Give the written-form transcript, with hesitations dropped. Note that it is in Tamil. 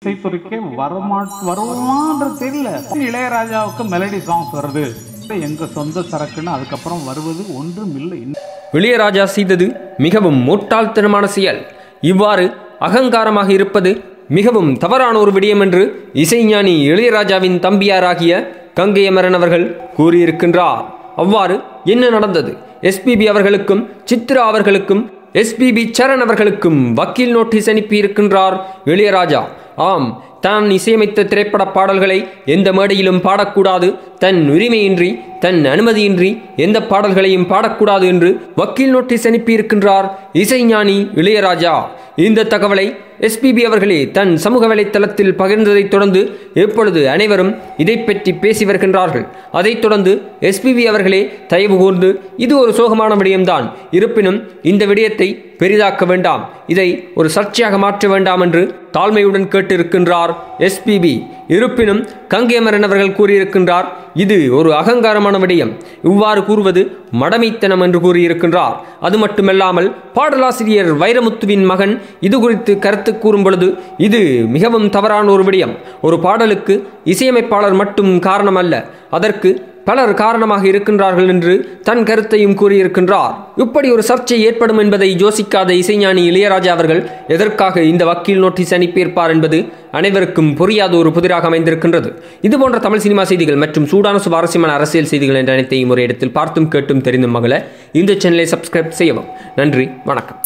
இசைத்துறைக்கே வருமானது தெரியல. இளையராஜாவுக்கு மெலடி சாங்ஸ் வருது, எங்க சொந்த சரக்குன்னு அதுக்கப்புறம் வருவது ஒன்றும் இல்லை. இளையராஜா செய்தது மிகவும் முட்டாள்தனமான செயல். இவ்வாறு அகங்காரமாக இருப்பது மிகவும் தவறான ஒரு விடயம் என்று இசைஞானி இளையராஜாவின் தம்பியாராகிய கங்கை அமரன் அவர்கள் கூறியிருக்கின்றார். அவ்வாறு என்ன நடந்தது? எஸ்பிபி அவர்களுக்கும் சித்ரா அவர்களுக்கும் எஸ்பிபி சரண் அவர்களுக்கும் வக்கீல் நோட்டீஸ் அனுப்பியிருக்கின்றார் இளையராஜா. ஆம், தான் இசையமைத்த திரைப்பட பாடல்களை எந்த மேடையிலும் பாடக்கூடாது, தன் உரிமையின்றி தன் அனுமதியின்றி எந்த பாடல்களையும் பாடக்கூடாது என்று வக்கீல் நோட்டீஸ் அனுப்பியிருக்கின்றார் இசைஞானி இளையராஜா. இந்த தகவலை எஸ்பிபி அவர்களே தன் சமூக வலைத்தளத்தில் பகிர்ந்ததைத் தொடர்ந்து எப்பொழுது அனைவரும் இதை பற்றி பேசி வருகின்றார்கள். அதைத் தொடர்ந்து எஸ்பிபி அவர்களே தயவு கூர்ந்து இது ஒரு சோகமான விடயம்தான், இருப்பினும் இந்த விடயத்தை பெரிதாக்க வேண்டாம், இதை ஒரு சர்ச்சையாக மாற்ற வேண்டாம் என்று தாழ்மையுடன் கேட்டிருக்கின்றார் எஸ்பிபி. இருப்பினும் கங்கை அமரன் அவர்கள் கூறியிருக்கின்றார், இது ஒரு அகங்காரமான விடயம், இவ்வாறு கூறுவது மடமைத்தனம் என்று கூறியிருக்கின்றார். அது மட்டுமல்லாமல் பாடலாசிரியர் வைரமுத்துவின் மகன் இது குறித்து கருத்து கூறும் பொழுது இது மிகவும் தவறான ஒரு விடயம். ஒரு பாடலுக்கு இசையமைப்பாளர் மட்டும் காரணம் அல்ல, அதற்கு பலர் காரணமாக இருக்கின்றார்கள் என்று தன் கருத்தையும் கூறியிருக்கின்றார். இப்படி ஒரு சர்ச்சை ஏற்படும் என்பதை யோசிக்காத இசைஞானி இளையராஜா அவர்கள் எதற்காக இந்த வக்கீல் நோட்டீஸ் அனுப்பியிருப்பார் என்பது அனைவருக்கும் புரியாத ஒரு புதிராக அமைந்திருக்கின்றது. இதுபோன்ற தமிழ் சினிமா செய்திகள் மற்றும் சூடான சுவாரஸ்யமான அரசியல் செய்திகள் என்ற அனைத்தையும் ஒரு இடத்தில் பார்த்தும் கேட்டும் தெரிந்தும் மகள இந்த சேனலை சப்ஸ்கிரைப் செய்யவும். நன்றி, வணக்கம்.